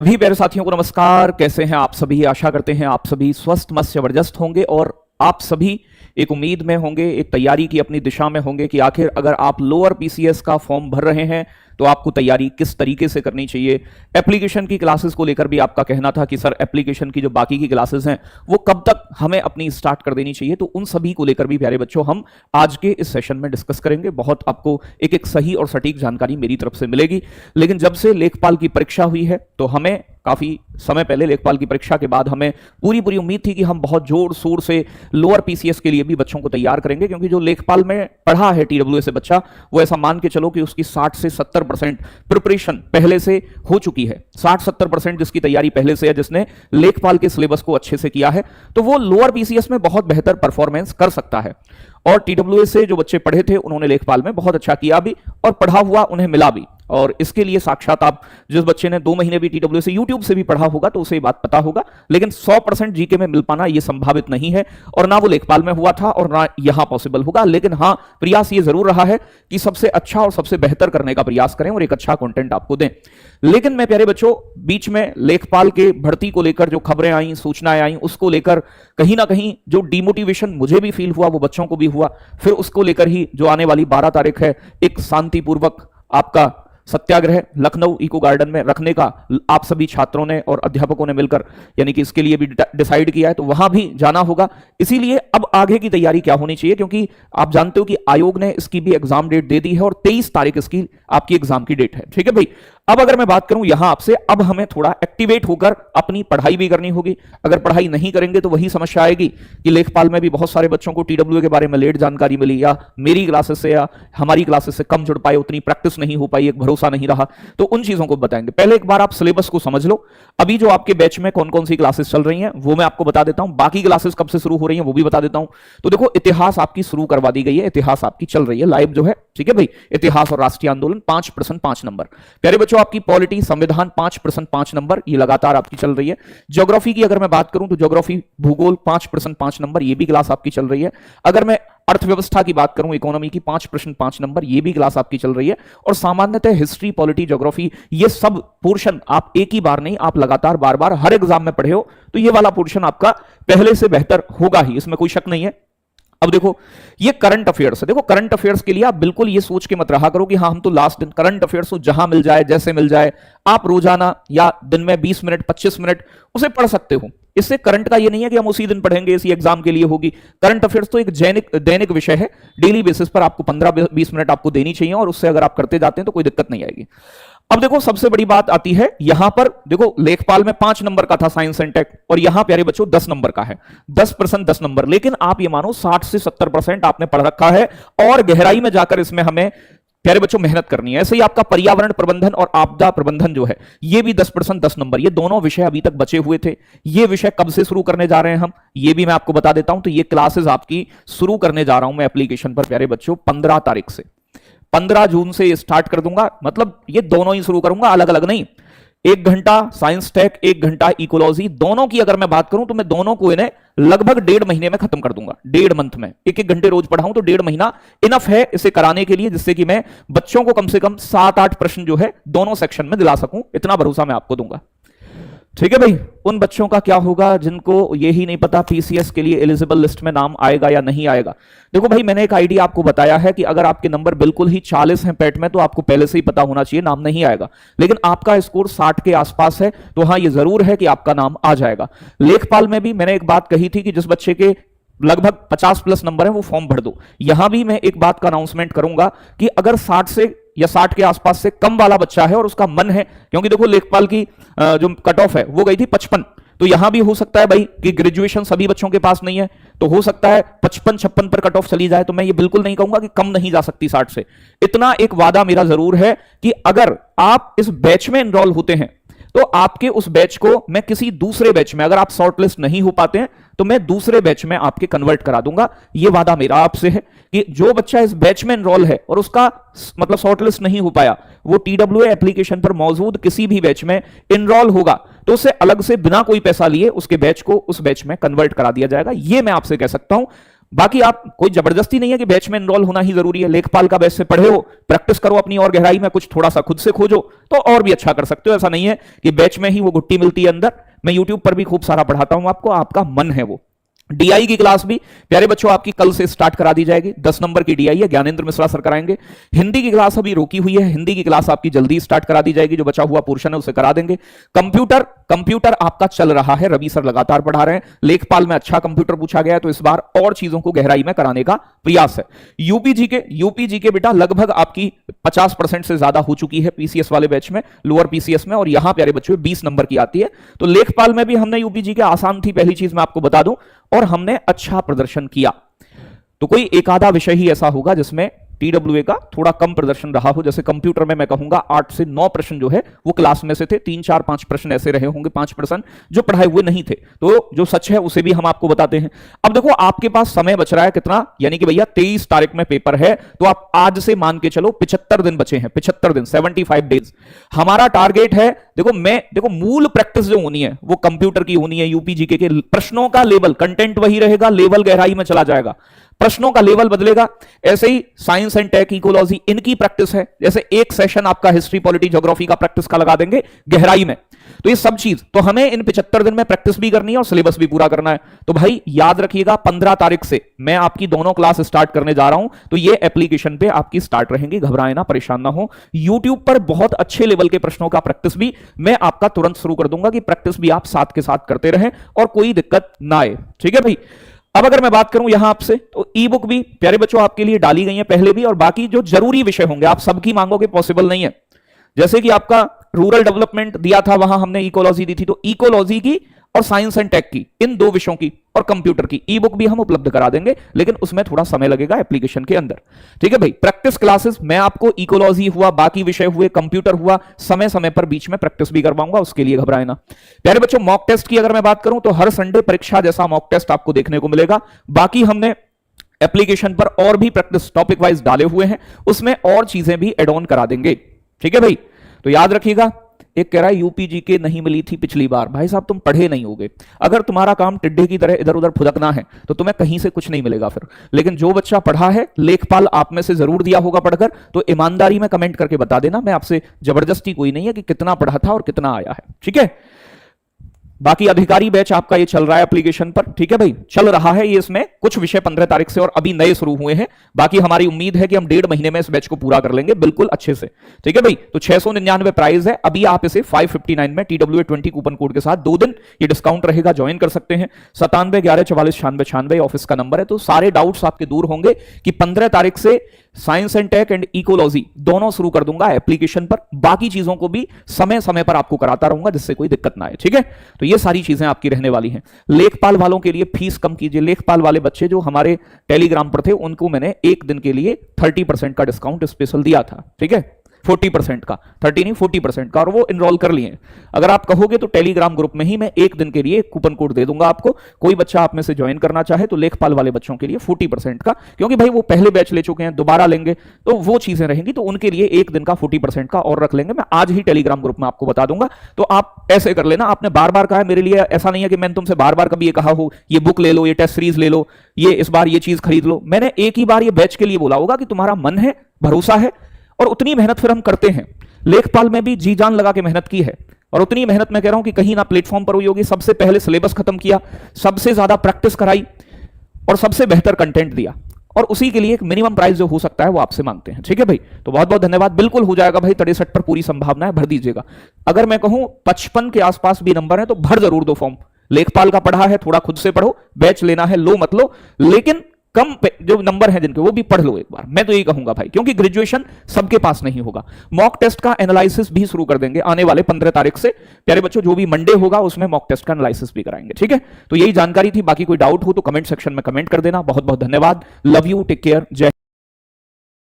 भी प्यारे साथियों को नमस्कार। कैसे हैं आप सभी? आशा करते हैं आप सभी स्वस्थ मस्त जबरदस्त होंगे और आप सभी एक उम्मीद में होंगे, एक तैयारी की अपनी दिशा में होंगे कि आखिर अगर आप लोअर पीसीएस का फॉर्म भर रहे हैं तो आपको तैयारी किस तरीके से करनी चाहिए। एप्लीकेशन की क्लासेस को लेकर भी आपका कहना था कि सर एप्लीकेशन की जो बाकी की क्लासेस हैं वो कब तक हमें अपनी स्टार्ट कर देनी चाहिए, तो उन सभी को लेकर भी प्यारे बच्चों हम आज के इस सेशन में डिस्कस करेंगे। बहुत आपको एक एक सही और सटीक जानकारी मेरी तरफ से मिलेगी। लेकिन जब से लेखपाल की परीक्षा हुई है तो हमें काफी समय पहले लेखपाल की परीक्षा के बाद हमें पूरी उम्मीद थी कि हम बहुत जोर शोर से लोअर पीसीएस के लिए भी बच्चों को तैयार करेंगे, क्योंकि जो लेखपाल में पढ़ा है टीडब्ल्यूए से बच्चा, वो ऐसा मान के चलो कि उसकी 60 से 70% प्रिपरेशन पहले से हो चुकी है। 60-70% जिसकी तैयारी पहले से है, जिसने लेखपाल के सिलेबस को अच्छे से किया है, तो वो लोअर पीसीएस में बहुत बेहतर परफॉर्मेंस कर सकता है। और टीडब्ल्यूए से जो बच्चे पढ़े थे उन्होंने लेखपाल में बहुत अच्छा किया भी और पढ़ा हुआ उन्हें मिला भी। और इसके लिए साक्षात आप जिस बच्चे ने 2 महीने भी टीडब्ल्यूए से यूट्यूब से भी पढ़ा होगा तो उसे ये बात पता होगा, लेकिन 100% जीके में मिल पाना यह संभावित नहीं है और ना वो लेखपाल में हुआ था और ना यहां पॉसिबल होगा। लेकिन हां, प्रयास ये जरूर रहा है कि सबसे अच्छा और सबसे बेहतर करने का प्रयास करें और एक अच्छा कंटेंट आपको दें। लेकिन मैं प्यारे बच्चों बीच में लेखपाल के भर्ती को लेकर जो खबरें आई, सूचनाएं आई, उसको लेकर कहीं ना कहीं जो डिमोटिवेशन मुझे भी फील हुआ वो बच्चों को भी हुआ। फिर उसको लेकर ही जो आने वाली 12 तारीख है, एक शांतिपूर्वक आपका सत्याग्रह लखनऊ इको गार्डन में रखने का आप सभी छात्रों ने और अध्यापकों ने मिलकर यानी कि इसके लिए भी डिसाइड किया है, तो वहां भी जाना होगा। इसीलिए अब आगे की तैयारी क्या होनी चाहिए, क्योंकि आप जानते हो कि आयोग ने इसकी भी एग्जाम डेट दे दी है और 23 तारीख इसकी आपकी एग्जाम की डेट है। ठीक है भाई। अब अगर मैं बात करूं यहां आपसे, अब हमें थोड़ा एक्टिवेट होकर अपनी पढ़ाई भी करनी होगी। अगर पढ़ाई नहीं करेंगे तो वही समस्या आएगी कि लेखपाल में भी बहुत सारे बच्चों को टीडब्ल्यूए के बारे में लेट जानकारी मिली, या मेरी क्लासेस से या हमारी क्लासेस से कम जुड़ पाए, उतनी प्रैक्टिस नहीं हो पाई, एक भरोसा नहीं रहा। तो उन चीजों को बताएंगे। पहले एक बार आप सिलेबस को समझ लो। अभी जो आपके बैच में कौन कौन सी क्लासेस चल रही हैं वो मैं आपको बता देता हूं, बाकी क्लासेस कब से शुरू हो रही हैं वो भी बता देता हूं। तो देखो, इतिहास आपकी शुरू करवा दी गई है, इतिहास आपकी चल रही है लाइव जो है। ठीक है भाई। इतिहास और राष्ट्रीय आंदोलन 5% 5 नंबर। प्यारे बच्चों आपकी पॉलिटी संविधान 5% 5 नंबर, ये लगातार आपकी चल रही है। ज्योग्राफी की अगर मैं बात करूं तो ज्योग्राफी भूगोल 5% 5 नंबर, ये भी क्लास आपकी चल रही है। अगर मैं अर्थव्यवस्था की बात करूं, इकोनॉमी की 5% 5 नंबर, ये भी क्लास आपकी चल रही है। और सामान्यतः हिस्ट्री, पॉलिटी, ज्योग्राफी, ये सब पोर्शन आप एक ही बार नहीं, आप लगातार बार बार हर एग्जाम में पढ़े हो, तो ये वाला पोर्शन आपका पहले से बेहतर होगा ही, इसमें कोई शक नहीं है। अब देखो, ये करंट अफेयर्स है। देखो, करंट अफेयर्स के लिए आप बिल्कुल ये सोच के मत रहा करो कि हाँ हम तो लास्ट दिन करंट अफेयर्स जहां मिल जाए, जैसे मिल जाए, आप रोजाना या दिन में 20 मिनट 25 मिनट उसे पढ़ सकते हो। इससे करंट का ये नहीं है कि हम उसी दिन पढ़ेंगे, इसी एग्जाम के लिए होगी। करंट अफेयर्स तो एक दैनिक विषय है, डेली बेसिस पर आपको 15-20 मिनट आपको देनी चाहिए और उससे अगर आप करते जाते हैं तो कोई दिक्कत नहीं आएगी। अब देखो, सबसे बड़ी बात आती है यहां पर। देखो, लेखपाल में 5 नंबर का था साइंस एंड टेक, और यहां प्यारे बच्चों 10 नंबर का है। 10% 10 नंबर। लेकिन आप ये मानो 60 से 70% आपने पढ़ रखा है और गहराई में जाकर इसमें हमें प्यारे बच्चों मेहनत करनी है। ऐसे ही आपका पर्यावरण प्रबंधन और आपदा प्रबंधन जो है, ये भी 10% 10 नंबर। ये दोनों विषय अभी तक बचे हुए थे। ये विषय कब से शुरू करने जा रहे हैं हम, ये भी मैं आपको बता देता हूं। तो ये क्लासेस आपकी शुरू करने जा रहा हूं मैं एप्लीकेशन पर प्यारे बच्चों 15 तारीख से। 15 जून से स्टार्ट कर दूंगा, मतलब ये दोनों ही शुरू करूंगा, अलग अलग नहीं। 1 घंटा साइंस टेक, 1 घंटा इकोलॉजी, दोनों की अगर मैं बात करूं तो मैं दोनों को इन्हें लगभग 1.5 महीने में खत्म कर दूंगा। 1.5 मंथ में 1-1 घंटे रोज पढ़ाऊं तो 1.5 महीना इनफ है इसे कराने के लिए, जिससे कि मैं बच्चों को कम से कम 7-8 प्रश्न जो है दोनों सेक्शन में दिला सकूं। इतना भरोसा मैं आपको दूंगा। ठीक है भाई। उन बच्चों का क्या होगा जिनको ये ही नहीं पता पीसीएस के लिए एलिजिबल लिस्ट में नाम आएगा या नहीं आएगा। देखो भाई, मैंने एक आइडिया आपको बताया है कि अगर आपके नंबर बिल्कुल ही 40 हैं पेट में तो आपको पहले से ही पता होना चाहिए नाम नहीं आएगा। लेकिन आपका स्कोर 60 के आसपास है तो हाँ, ये जरूर है कि आपका नाम आ जाएगा। लेखपाल में भी मैंने एक बात कही थी कि जिस बच्चे के लगभग 50+ नंबर है वो फॉर्म भर दो। यहां भी मैं एक बात का अनाउंसमेंट करूंगा कि अगर 60 से या 60 के आसपास से कम वाला बच्चा है और उसका मन है, क्योंकि देखो लेखपाल की जो कट ऑफ है वो गई थी 55, तो यहां भी हो सकता है भाई कि ग्रेजुएशन सभी बच्चों के पास नहीं है, तो हो सकता है 55-56 पर कट ऑफ चली जाए। तो मैं ये बिल्कुल नहीं कहूंगा कि कम नहीं जा सकती 60 से। इतना एक वादा मेरा जरूर है कि अगर आप इस बैच में एनरोल होते हैं तो आपके उस बैच को मैं किसी दूसरे बैच में, अगर आप शॉर्टलिस्ट नहीं हो पाते हैं तो मैं दूसरे बैच में आपके कन्वर्ट करा दूंगा। यह वादा मेरा आपसे है कि जो बच्चा इस बैच में एनरोल है और उसका मतलब शॉर्टलिस्ट नहीं हो पाया, वो टीडब्ल्यूए एप्लीकेशन पर मौजूद किसी भी बैच में एनरोल होगा तो उसे अलग से बिना कोई पैसा लिए उसके बैच को उस बैच में कन्वर्ट करा दिया जाएगा। यह मैं आपसे कह सकता हूं। बाकी आप कोई जबरदस्ती नहीं है कि बैच में एनरोल होना ही जरूरी है। लेखपाल का बैच से पढ़े हो, प्रैक्टिस करो अपनी और गहराई में, कुछ थोड़ा सा खुद से खोजो तो और भी अच्छा कर सकते हो। ऐसा नहीं है कि बैच में ही वो गुट्टी मिलती है अंदर। मैं यूट्यूब पर भी खूब सारा पढ़ाता हूं आपको, आपका मन है वो। डीआई की क्लास भी प्यारे बच्चों आपकी कल से स्टार्ट करा दी जाएगी। 10 नंबर की डीआई है, ज्ञानेंद्र मिश्रा सर कराएंगे। हिंदी की क्लास अभी रोकी हुई है, हिंदी की क्लास आपकी जल्दी स्टार्ट करा दी जाएगी, जो बचा हुआ पोर्शन है उसे करा देंगे। कंप्यूटर आपका चल रहा है, रवि सर लगातार पढ़ा रहे हैं। लेखपाल में अच्छा कंप्यूटर पूछा गया है, तो इस बार और चीजों को गहराई में कराने का प्रयास है। यूपी के बेटा लगभग आपकी 50% से ज्यादा हो चुकी है पीसीएस वाले बैच में, लोअर पीसीएस में, और यहां प्यारे बच्चों 20 नंबर की आती है। तो लेखपाल में भी हमने यूपीजी के आसान थी, पहली चीज मैं आपको बता दूं, और हमने अच्छा प्रदर्शन किया। तो कोई एक आधा विषय ही ऐसा होगा जिसमें टीडब्ल्यूए का थोड़ा कम प्रदर्शन रहा हो। जैसे कंप्यूटर में मैं कहूंगा 8 से 9 प्रश्न जो है वो क्लास में से थे, 3 4 5 प्रश्न ऐसे रहे होंगे, 5% जो पढ़ाए हुए नहीं थे। तो जो सच है उसे भी हम आपको बताते हैं। अब देखो आपके पास समय बच रहा है कितना, यानी कि भैया 23 तारीख में पेपर है, तो आप आज से मान के चलो 75 दिन बचे हैं, 75 दिन 75 डेज हमारा टारगेट है। देखो मूल प्रैक्टिस जो होनी है वो कंप्यूटर की होनी है। यूपीजीके के प्रश्नों का लेवल, कंटेंट वही रहेगा, लेवल गहराई में चला जाएगा, प्रश्नों का लेवल बदलेगा। ऐसे ही साइंस एंड टेक, इकोलॉजी, इनकी प्रैक्टिस है। जैसे एक सेशन आपका हिस्ट्री, पॉलिटी, ज्योग्राफी का प्रैक्टिस का लगा देंगे गहराई में, तो ये सब चीज तो हमें इन 75 दिन में प्रैक्टिस भी करनी है और सिलेबस भी पूरा करना है। तो भाई याद रखिएगा 15 तारीख से मैं आपकी दोनों क्लास स्टार्ट करने जा रहा हूं, तो ये एप्लीकेशन पे आपकी स्टार्ट रहेंगी, घबराए ना, परेशान ना हो। यूट्यूब पर बहुत अच्छे लेवल के प्रश्नों का प्रैक्टिस भी मैं आपका तुरंत शुरू कर दूंगा, कि प्रैक्टिस भी आप साथ के साथ करते रहें और कोई दिक्कत ना आए। ठीक है भाई। अब अगर मैं बात करूं यहां आपसे, तो ई बुक भी प्यारे बच्चों आपके लिए डाली गई है पहले भी, और बाकी जो जरूरी विषय होंगे आप सबकी मांगोगे, पॉसिबल नहीं है। जैसे कि आपका रूरल डेवलपमेंट दिया था, वहां हमने इकोलॉजी दी थी, तो इकोलॉजी की और साइंस एंड टेक की, इन 2 विषयों की और कंप्यूटर की ई बुक भी हम उपलब्ध करा देंगे, लेकिन उसमें थोड़ा समय लगेगा एप्लीकेशन के अंदर। ठीक है भाई। प्रैक्टिस क्लासेस मैं आपको इकोलॉजी हुआ, बाकी विषय हुए, कंप्यूटर हुआ, समय समय पर बीच में प्रैक्टिस भी करवाऊंगा, उसके लिए घबराए ना। प्यारे बच्चों मॉक टेस्ट की अगर मैं बात करूं, तो हर संडे परीक्षा जैसा मॉक टेस्ट आपको देखने को मिलेगा। बाकी हमने एप्लीकेशन पर और भी प्रैक्टिस टॉपिक वाइज डाले हुए हैं, उसमें और चीजें भी एड ऑन करा देंगे। ठीक है भाई। तो याद रखिएगा। एक कह रहा है यूपीजी के नहीं मिली थी पिछली बार। भाई साहब तुम पढ़े नहीं होगे। अगर तुम्हारा काम टिड्डे की तरह इधर उधर फुदकना है तो तुम्हें कहीं से कुछ नहीं मिलेगा फिर। लेकिन जो बच्चा पढ़ा है, लेखपाल आप में से जरूर दिया होगा पढ़कर, तो ईमानदारी में कमेंट करके बता देना। मैं आपसे जबरदस्ती कोई नहीं है कि कितना पढ़ा था और कितना आया है। ठीक है। बाकी अधिकारी बैच आपका ये चल रहा है एप्लीकेशन पर। ठीक है भाई, चल रहा है ये। इसमें कुछ विषय 15 तारीख से और अभी नए शुरू हुए हैं। बाकी हमारी उम्मीद है कि हम 1.5 महीने में इस बैच को पूरा कर लेंगे बिल्कुल अच्छे से। ठीक है भाई। तो 699 प्राइस है, अभी आप इसे 559 में TWA20 कूपन कोड के साथ 2 दिन ये डिस्काउंट रहेगा, ज्वाइन कर सकते हैं। 97 11 44 96 96 ऑफिस का नंबर है। तो सारे डाउट्स आपके दूर होंगे कि 15 तारीख से science and tech and ecology दोनों शुरू कर दूंगा एप्लीकेशन पर। बाकी चीजों को भी समय समय पर आपको कराता रहूंगा, जिससे कोई दिक्कत ना आए। ठीक है। तो ये सारी चीजें आपकी रहने वाली हैं। लेखपाल वालों के लिए फीस कम कीजिए। लेखपाल वाले बच्चे जो हमारे टेलीग्राम पर थे, उनको मैंने एक दिन के लिए 30% का डिस्काउंट स्पेशल दिया था। ठीक है। 40% का, 30 नहीं 40% का, और वो इनरोल कर लिए। अगर आप कहोगे तो टेलीग्राम ग्रुप में ही मैं एक दिन के लिए कूपन कोड दे दूंगा आपको। कोई बच्चा आप में से ज्वाइन करना चाहे तो लेखपाल वाले बच्चों के लिए 40% का, क्योंकि भाई वो पहले बैच ले चुके हैं, दोबारा लेंगे तो वो चीजें रहेंगी, तो उनके लिए एक दिन का 40% का और रख लेंगे। मैं आज ही टेलीग्राम ग्रुप में आपको बता दूंगा। तो आप ऐसे कर लेना। आपने बार बार कहा है मेरे लिए, ऐसा नहीं है कि मैंने तुमसे बार बार कभी ये कहा हो ये बुक ले लो, ये टेस्ट सीरीज ले लो, ये इस बार ये चीज खरीद लो। मैंने एक ही बार ये बैच के लिए बोला होगा कि तुम्हारा मन है, भरोसा है, और उतनी मेहनत फिर हम करते हैं। लेखपाल में भी जी जान लगा के मेहनत की है, और उतनी मेहनत मैं कह रहा हूं कि कहीं ना प्लेटफॉर्म पर हुई होगी। सबसे पहले सिलेबस खत्म किया, सबसे ज्यादा प्रैक्टिस कराई, और सबसे बेहतर कंटेंट दिया, और उसी के लिए एक मिनिमम प्राइस जो हो सकता है वो आपसे मांगते हैं। ठीक है भाई। तो बहुत बहुत धन्यवाद। बिल्कुल हो जाएगा भाई, 63 पर पूरी संभावना है, भर दीजिएगा। अगर मैं कहूं 55 के आसपास भी नंबर है तो भर जरूर दो फॉर्म। लेखपाल का पढ़ा है, थोड़ा खुद से पढ़ो, बैच लेना है लो मत लो, लेकिन कम जो नंबर है जिनके वो भी पढ़ लो एक बार। मैं तो यही कहूंगा भाई, क्योंकि ग्रेजुएशन सबके पास नहीं होगा। मॉक टेस्ट का एनालिसिस भी शुरू कर देंगे आने वाले 15 तारीख से। प्यारे बच्चों जो भी मंडे होगा उसमें मॉक टेस्ट का एनालिसिस भी कराएंगे। ठीक है। तो यही जानकारी थी। बाकी कोई डाउट हो तो कमेंट सेक्शन में कमेंट कर देना। बहुत बहुत धन्यवाद। लव यू, टेक केयर, जय